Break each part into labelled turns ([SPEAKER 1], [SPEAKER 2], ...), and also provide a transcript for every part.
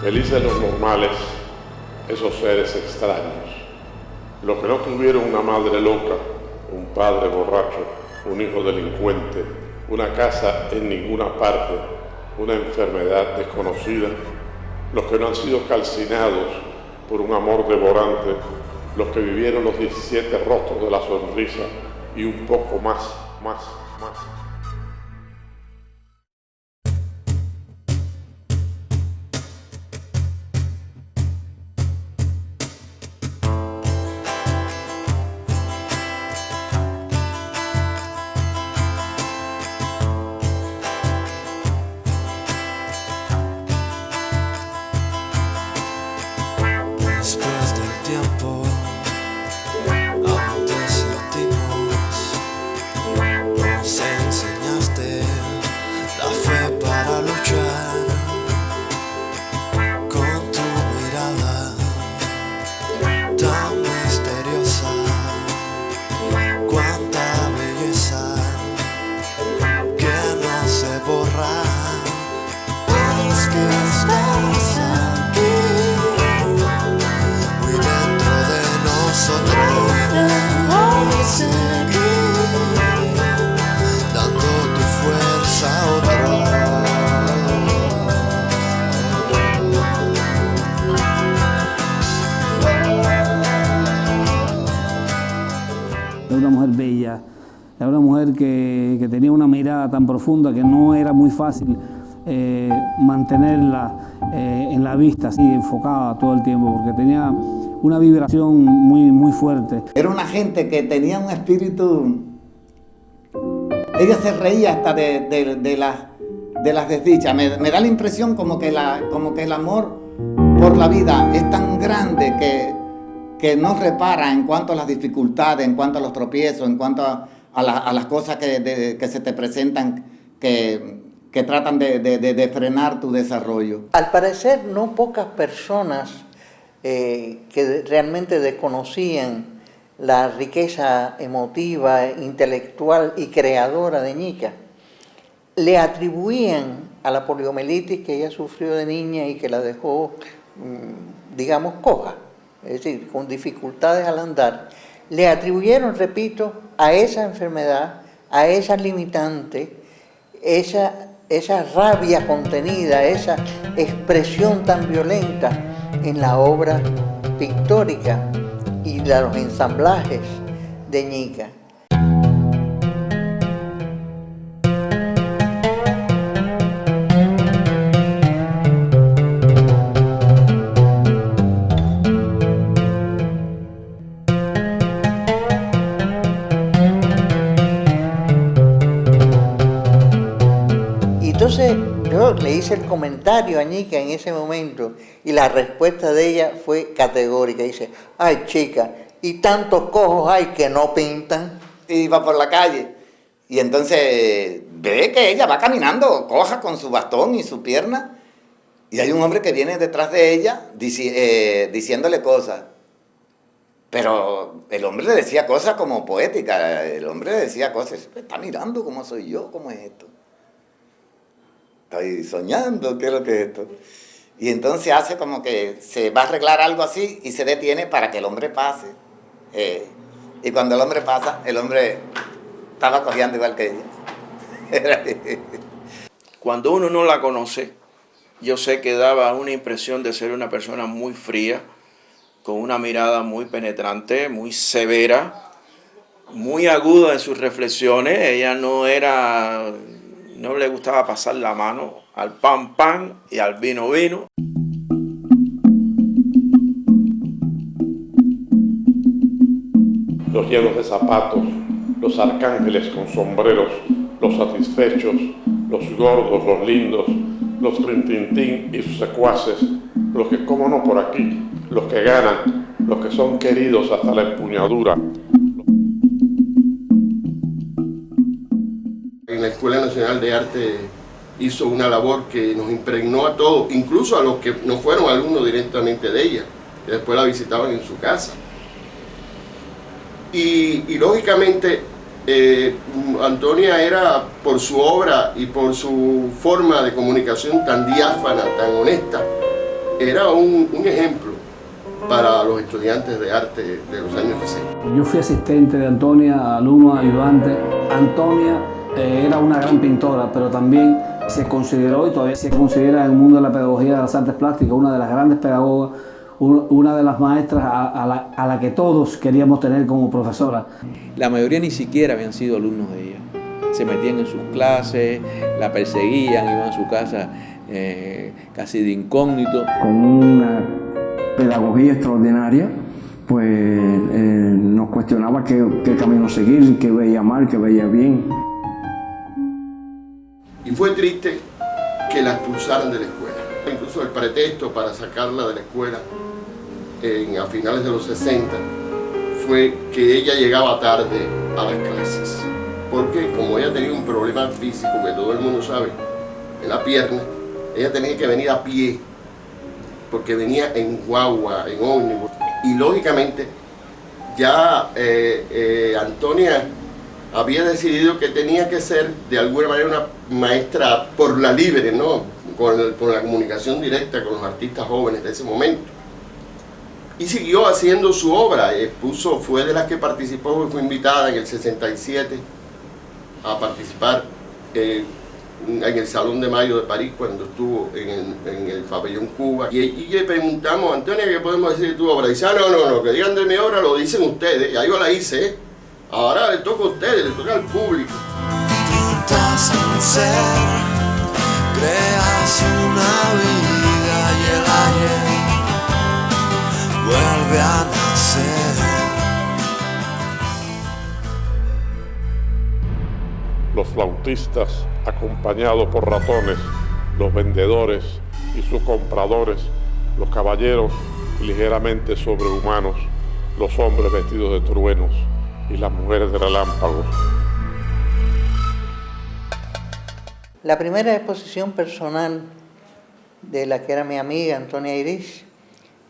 [SPEAKER 1] Felices los normales, esos seres extraños, los que no tuvieron una madre loca, un padre borracho, un hijo delincuente, una casa en ninguna parte, una enfermedad desconocida, los que no han sido calcinados por un amor devorante, los que vivieron los 17 rostros de la sonrisa y un poco más.
[SPEAKER 2] Después del tiempo, aún te sentimos. Nos enseñaste la fe para luchar. Con tu mirada tan misteriosa, cuánta belleza que no se borra. Es que estás aquí, muy dentro de nosotros. Seguir dando tu fuerza a otro.
[SPEAKER 3] Era una mujer bella, era una mujer que tenía una mirada tan profunda que no era muy fácil mantenerla en la vista, así enfocada todo el tiempo, porque tenía una vibración muy fuerte.
[SPEAKER 4] Era una gente que tenía un espíritu. Ella se reía hasta de las desdichas. Me da la impresión como que el amor por la vida es tan grande que no repara en cuanto a las dificultades, en cuanto a los tropiezos, en cuanto a las cosas que se te presentan, que tratan de frenar tu desarrollo.
[SPEAKER 5] Al parecer, no pocas personas que realmente desconocían la riqueza emotiva, intelectual y creadora de Ñica, le atribuían a la poliomielitis que ella sufrió de niña y que la dejó, digamos, coja, es decir, con dificultades al andar, le atribuyeron, repito, a esa enfermedad, a esa limitante, esa rabia contenida, esa expresión tan violenta en la obra pictórica y de los ensamblajes de Ñica. Entonces yo le hice el comentario a Ñica en ese momento y la respuesta de ella fue categórica. Dice: ay chica, y tantos cojos hay que no pintan.
[SPEAKER 4] Iba por la calle y entonces ve que ella va caminando coja con su bastón y su pierna y hay un hombre que viene detrás de ella diciéndole cosas. Pero el hombre le decía cosas como poéticas, el hombre le decía cosas, está mirando cómo soy yo, cómo es esto. Estoy soñando, ¿qué es lo que es esto? Y entonces hace como que se va a arreglar algo así y se detiene para que el hombre pase. Y cuando el hombre pasa, el hombre estaba cojeando igual que ella.
[SPEAKER 6] Cuando uno no la conoce, yo sé que daba una impresión de ser una persona muy fría, con una mirada muy penetrante, muy severa, muy aguda en sus reflexiones. Ella no le gustaba pasar la mano al pan y al vino.
[SPEAKER 1] Los llenos de zapatos, los arcángeles con sombreros, los satisfechos, los gordos, los lindos, los Rintintín y sus secuaces, los que, cómo no, por aquí, los que ganan, los que son queridos hasta la empuñadura.
[SPEAKER 7] En la Escuela Nacional de Arte hizo una labor que nos impregnó a todos, incluso a los que no fueron alumnos directamente de ella, que después la visitaban en su casa. Y lógicamente Antonia era, por su obra y por su forma de comunicación tan diáfana, tan honesta, era un ejemplo para los estudiantes de arte de los años 60.
[SPEAKER 3] Yo fui asistente de Antonia, alumno ayudante. Antonia era una gran pintora, pero también se consideró y todavía se considera en el mundo de la pedagogía de las artes plásticas una de las grandes pedagogas, una de las maestras a la que todos queríamos tener como profesora.
[SPEAKER 8] La mayoría ni siquiera habían sido alumnos de ella. Se metían en sus clases, la perseguían, iban a su casa casi de incógnito.
[SPEAKER 9] Con una pedagogía extraordinaria, pues nos cuestionaba qué camino seguir, qué veía mal, qué veía bien.
[SPEAKER 7] Y fue triste que la expulsaran de la escuela. Incluso el pretexto para sacarla de la escuela a finales de los 60 fue que ella llegaba tarde a las clases. Porque como ella tenía un problema físico que todo el mundo sabe, en la pierna, ella tenía que venir a pie, porque venía en guagua, en ómnibus. Y lógicamente ya Antonia había decidido que tenía que ser de alguna manera una maestra por la libre, ¿no? Por la comunicación directa con los artistas jóvenes de ese momento. Y siguió haciendo su obra, fue de las que participó y fue invitada en el 67 a participar en el Salón de Mayo de París cuando estuvo en el Pabellón Cuba. Y le preguntamos, Antonia, ¿qué podemos decir de tu obra? Dice, no, que digan de mi obra lo dicen ustedes, ya yo la hice, ahora le toca a ustedes, le toca al público.
[SPEAKER 2] Pintas un ser, creas una vida y el ayer vuelve a nacer.
[SPEAKER 1] Los flautistas, acompañados por ratones, los vendedores y sus compradores, los caballeros ligeramente sobrehumanos, los hombres vestidos de truenos y las mujeres de relámpagos.
[SPEAKER 5] La primera exposición personal de la que era mi amiga Antonia Irish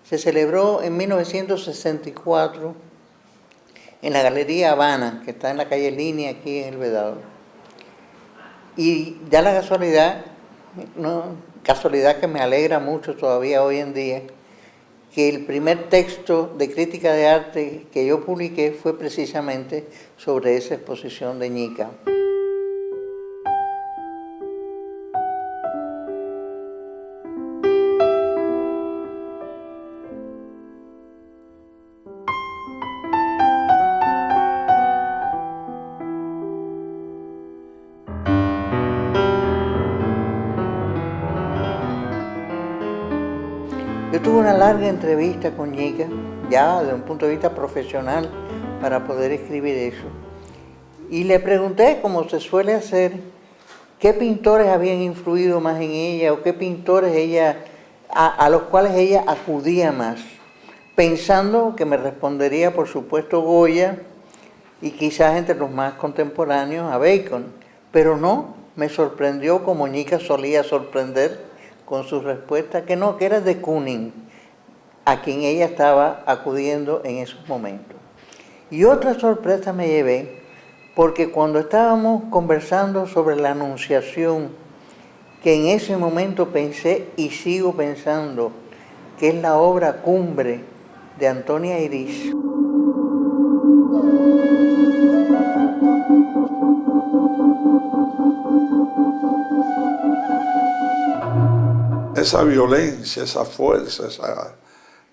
[SPEAKER 5] se celebró en 1964 en la Galería Habana, que está en la calle Línea, aquí en El Vedado. Y da la casualidad, casualidad que me alegra mucho todavía hoy en día, que el primer texto de crítica de arte que yo publiqué fue precisamente sobre esa exposición de Ñica. Yo tuve una larga entrevista con Ñica, ya desde un punto de vista profesional, para poder escribir eso. Y le pregunté, como se suele hacer, qué pintores habían influido más en ella o qué pintores a los cuales ella acudía más, pensando que me respondería, por supuesto, Goya y quizás entre los más contemporáneos a Bacon. Pero no, me sorprendió como Ñica solía sorprender con su respuesta que no, que era de Kooning, a quien ella estaba acudiendo en esos momentos. Y otra sorpresa me llevé, porque cuando estábamos conversando sobre la Anunciación, que en ese momento pensé y sigo pensando que es la obra cumbre de Antonia Irish.
[SPEAKER 10] Esa violencia, esa fuerza,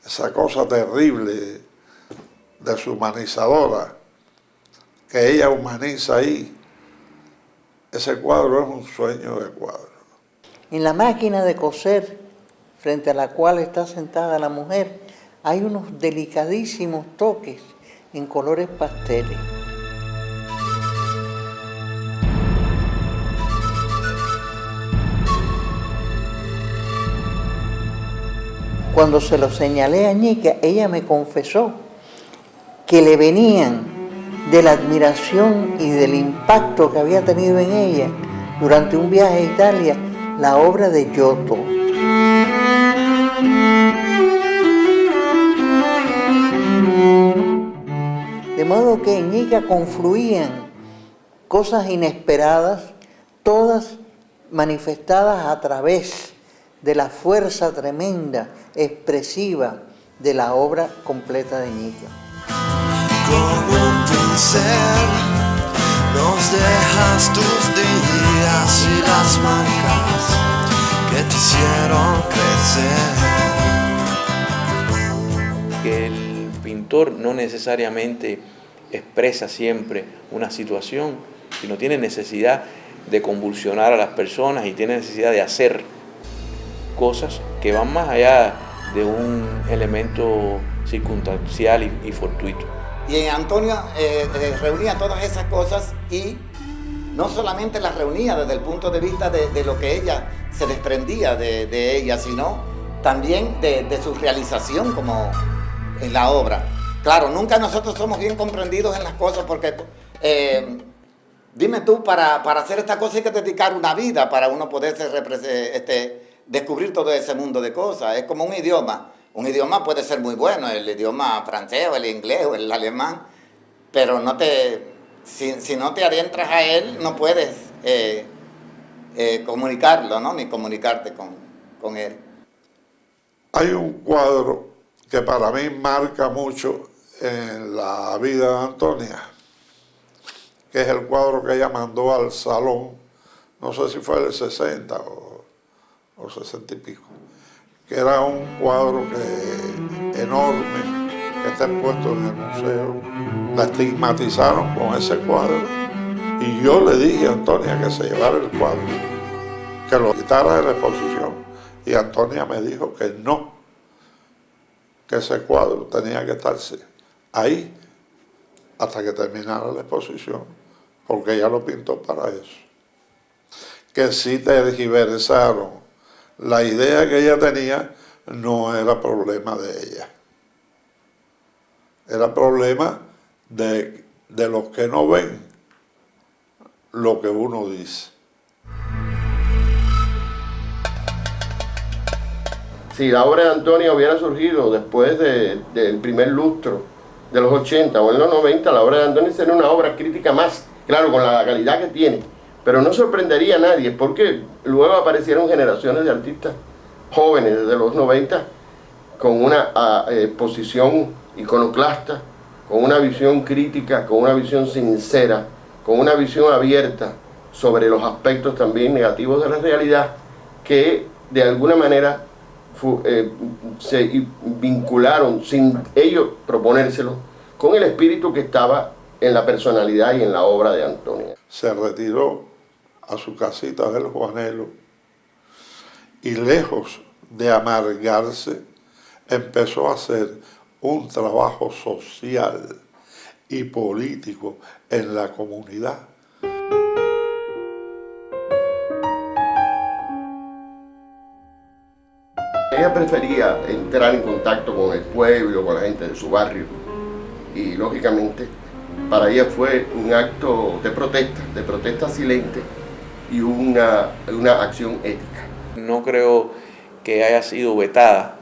[SPEAKER 10] esa cosa terrible, deshumanizadora, que ella humaniza ahí, ese cuadro es un sueño de cuadro.
[SPEAKER 5] En la máquina de coser, frente a la cual está sentada la mujer, hay unos delicadísimos toques en colores pasteles. Cuando se lo señalé a Ñica, ella me confesó que le venían de la admiración y del impacto que había tenido en ella durante un viaje a Italia la obra de Giotto. De modo que en Ñica confluían cosas inesperadas, todas manifestadas a través de la fuerza tremenda, expresiva de la obra completa de Ñica.
[SPEAKER 2] Con un pincel nos dejas tus días y las marcas que te hicieron crecer.
[SPEAKER 8] Que el pintor no necesariamente expresa siempre una situación, sino tiene necesidad de convulsionar a las personas y tiene necesidad de hacer cosas que van más allá de un elemento circunstancial y fortuito.
[SPEAKER 4] Y en Antonio reunía todas esas cosas y no solamente las reunía desde el punto de vista de lo que ella se desprendía de ella, sino también de su realización como en la obra. Claro, nunca nosotros somos bien comprendidos en las cosas porque, dime tú, para hacer esta cosa hay que dedicar una vida para uno poderse descubrir todo ese mundo de cosas. Es como un idioma. Un idioma puede ser muy bueno, el idioma francés o el inglés o el alemán, pero si no te adentras a él, no puedes comunicarlo, ¿no? Ni comunicarte con él.
[SPEAKER 10] Hay un cuadro que para mí marca mucho en la vida de Antonia, que es el cuadro que ella mandó al salón, no sé si fue del 60 o 60 y pico, que era un cuadro enorme, que está expuesto en el museo. La estigmatizaron con ese cuadro y yo le dije a Antonia que se llevara el cuadro, que lo quitara de la exposición, y Antonia me dijo que no, que ese cuadro tenía que estarse ahí hasta que terminara la exposición, porque ella lo pintó para eso. Que sí tergiversaron. La idea que ella tenía no era problema de ella. Era problema de los que no ven lo que uno dice.
[SPEAKER 7] Si la obra de Antonia hubiera surgido después del primer lustro de los 80 o en los 90, la obra de Antonia sería una obra crítica más, claro, con la calidad que tiene. Pero no sorprendería a nadie, porque luego aparecieron generaciones de artistas jóvenes desde los 90 con una posición iconoclasta, con una visión crítica, con una visión sincera, con una visión abierta sobre los aspectos también negativos de la realidad, que de alguna manera se vincularon, sin ellos proponérselo, con el espíritu que estaba en la personalidad y en la obra de Antonia.
[SPEAKER 10] Se retiró a su casita del Juanelo y, lejos de amargarse, empezó a hacer un trabajo social y político en la comunidad.
[SPEAKER 7] Ella prefería entrar en contacto con el pueblo, con la gente de su barrio, y lógicamente para ella fue un acto de protesta silente y una acción ética.
[SPEAKER 8] No creo que haya sido vetada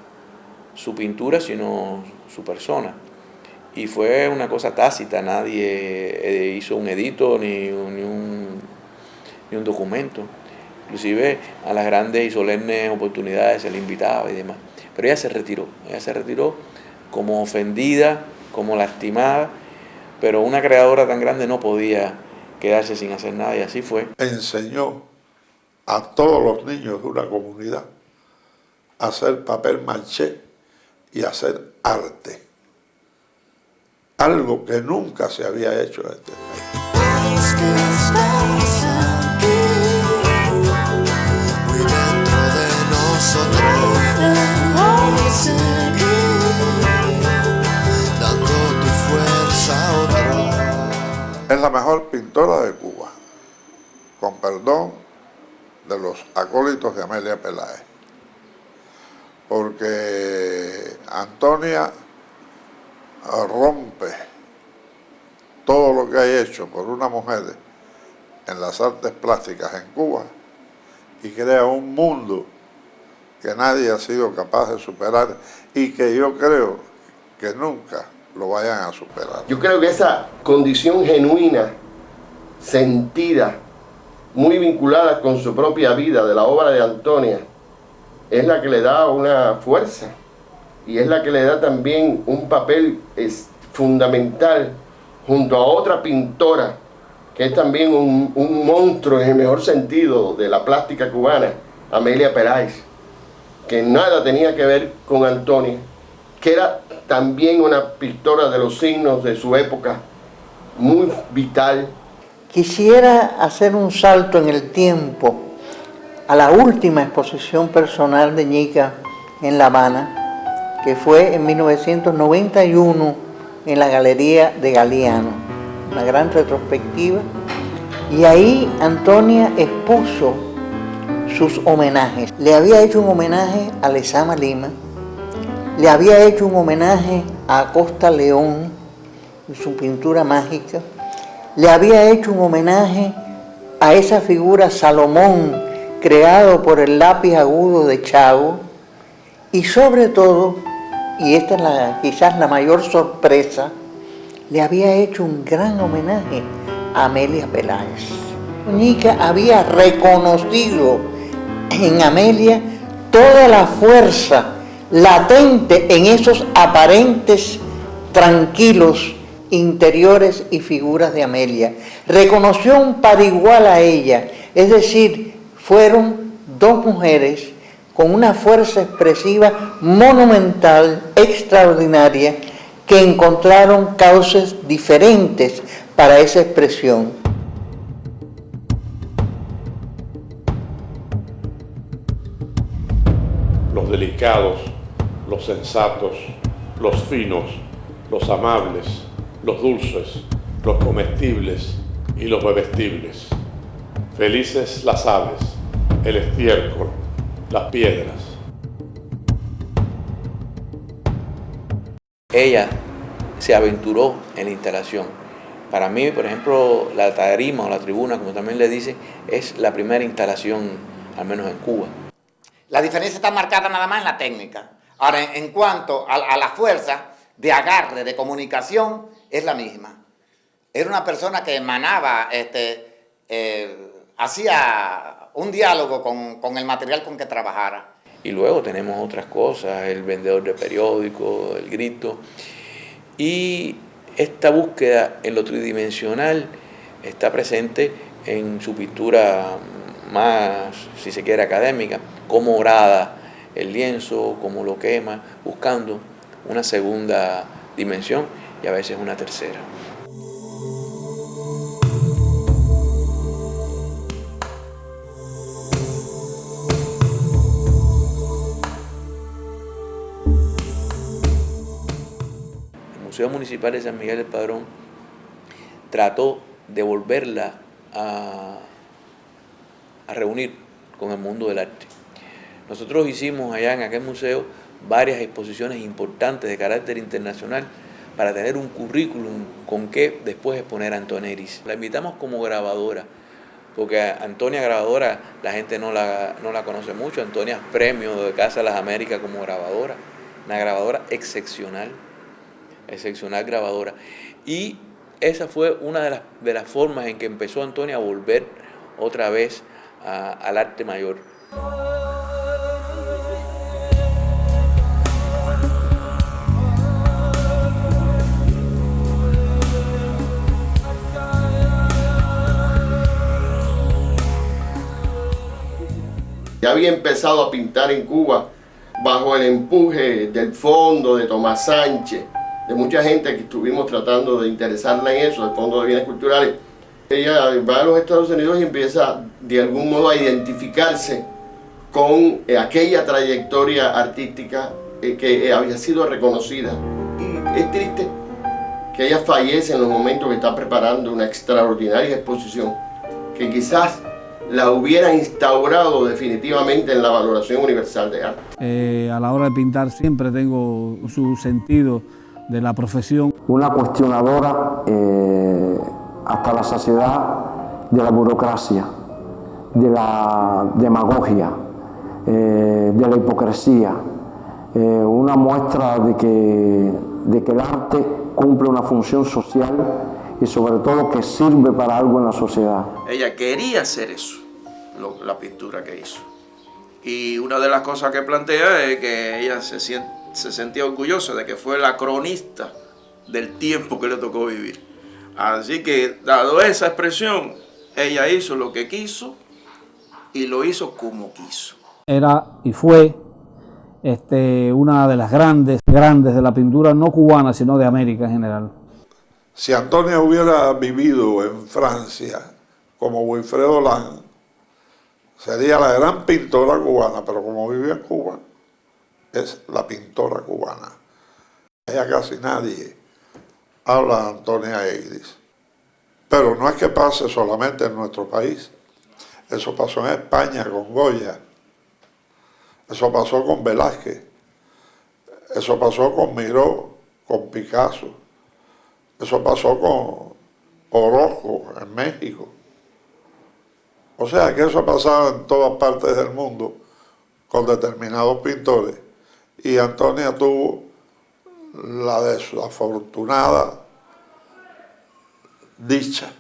[SPEAKER 8] su pintura, sino su persona. Y fue una cosa tácita, nadie hizo un edito ni un documento. Inclusive a las grandes y solemnes oportunidades se le invitaba y demás. Pero ella se retiró como ofendida, como lastimada, pero una creadora tan grande no podía quedarse sin hacer nada, y así fue.
[SPEAKER 10] Enseñó a todos los niños de una comunidad a hacer papel maché y a hacer arte. Algo que nunca se había hecho en este país.
[SPEAKER 2] Es que estás aquí, muy dentro de nosotros. Hoy seguir dando tu fuerza a otro.
[SPEAKER 10] Es la mejor pintora de Cuba, con perdón de los acólitos de Amelia Peláez, porque Antonia rompe todo lo que hay hecho por una mujer en las artes plásticas en Cuba y crea un mundo que nadie ha sido capaz de superar y que yo creo que nunca lo vayan a superar.
[SPEAKER 7] Yo creo que esa condición genuina, sentida, muy vinculada con su propia vida de la obra de Antonia, es la que le da una fuerza y es la que le da también un papel fundamental junto a otra pintora que es también un monstruo en el mejor sentido de la plástica cubana, Amelia Peláez, que nada tenía que ver con Antonia, que era también una pintora de los signos de su época, muy vital.
[SPEAKER 5] Quisiera hacer un salto en el tiempo a la última exposición personal de Ñica en La Habana, que fue en 1991 en la Galería de Galiano, una gran retrospectiva, y ahí Antonia expuso sus homenajes. Le había hecho un homenaje a Lezama Lima, le había hecho un homenaje a Acosta León y su pintura mágica, le había hecho un homenaje a esa figura Salomón creado por el lápiz agudo de Chavo, y sobre todo, y esta es quizás la mayor sorpresa, le había hecho un gran homenaje a Amelia Peláez. Ñica había reconocido en Amelia toda la fuerza latente en esos aparentes tranquilos interiores y figuras de Amelia. Reconoció un par igual a ella, es decir, fueron dos mujeres con una fuerza expresiva monumental, extraordinaria, que encontraron cauces diferentes para esa expresión.
[SPEAKER 1] Los delicados, los sensatos, los finos, los amables, los dulces, los comestibles y los bebestibles. Felices las aves, el estiércol, las piedras.
[SPEAKER 8] Ella se aventuró en la instalación. Para mí, por ejemplo, la tarima o la tribuna, como también le dicen, es la primera instalación, al menos en Cuba.
[SPEAKER 4] La diferencia está marcada nada más en la técnica. Ahora, en cuanto a la fuerza de agarre, de comunicación, es la misma. Era una persona que emanaba, hacía un diálogo con el material con que trabajara.
[SPEAKER 8] Y luego tenemos otras cosas, el vendedor de periódicos, el grito. Y esta búsqueda en lo tridimensional está presente en su pintura más, si se quiere, académica, cómo horada el lienzo, cómo lo quema, buscando una segunda dimensión y a veces una tercera. El Museo Municipal de San Miguel del Padrón trató de volverla a reunir con el mundo del arte. Nosotros hicimos allá en aquel museo varias exposiciones importantes de carácter internacional para tener un currículum con que después exponer a Antonia Iris. La invitamos como grabadora, porque Antonia grabadora la gente no la conoce mucho. Antonia es premio de Casa de las Américas como grabadora, una grabadora excepcional grabadora. Y esa fue una de las formas en que empezó Antonia a volver otra vez al arte mayor.
[SPEAKER 7] Ya había empezado a pintar en Cuba bajo el empuje del Fondo de Tomás Sánchez, de mucha gente que estuvimos tratando de interesarla en eso, el Fondo de Bienes Culturales. Ella va a los Estados Unidos y empieza de algún modo a identificarse con aquella trayectoria artística que había sido reconocida. Y es triste que ella fallece en los momentos que está preparando una extraordinaria exposición que quizás la hubiera instaurado definitivamente en la valoración universal de arte.
[SPEAKER 3] A la hora de pintar siempre tengo su sentido de la profesión.
[SPEAKER 9] Una cuestionadora hasta la saciedad de la burocracia, de la demagogia, de la hipocresía, una muestra de que el arte cumple una función social y sobre todo que sirve para algo en la sociedad.
[SPEAKER 6] Ella quería hacer eso, la pintura que hizo. Y una de las cosas que plantea es que ella se sentía orgullosa de que fue la cronista del tiempo que le tocó vivir. Así que, dado esa expresión, ella hizo lo que quiso y lo hizo como quiso.
[SPEAKER 3] Era y fue una de las grandes de la pintura, no cubana, sino de América en general.
[SPEAKER 10] Si Antonia hubiera vivido en Francia como Wilfredo Lang, sería la gran pintora cubana, pero como vive en Cuba, es la pintora cubana. Ya casi nadie habla de Antonia Egris. Pero no es que pase solamente en nuestro país. Eso pasó en España con Goya. Eso pasó con Velázquez. Eso pasó con Miró, con Picasso. Eso pasó con Orozco en México. O sea que eso ha pasado en todas partes del mundo con determinados pintores. Y Antonia tuvo la desafortunada dicha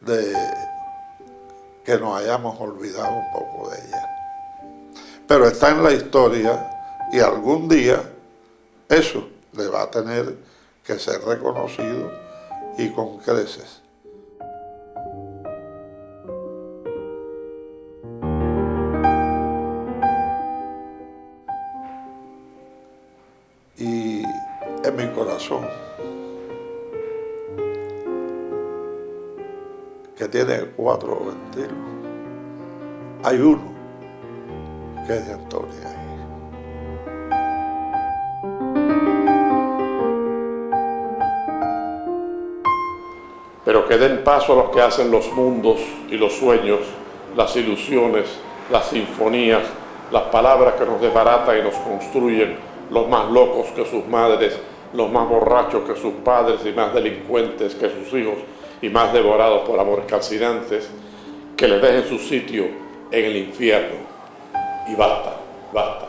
[SPEAKER 10] de que nos hayamos olvidado un poco de ella. Pero está en la historia y algún día eso le va a tener que ser reconocido y con creces. Y en mi corazón, que tiene 4 ventilos, hay uno que es de Antonia.
[SPEAKER 1] Pero que den paso a los que hacen los mundos y los sueños, las ilusiones, las sinfonías, las palabras que nos desbaratan y nos construyen, los más locos que sus madres, los más borrachos que sus padres y más delincuentes que sus hijos y más devorados por amores calcinantes, que les dejen su sitio en el infierno. Y basta, basta.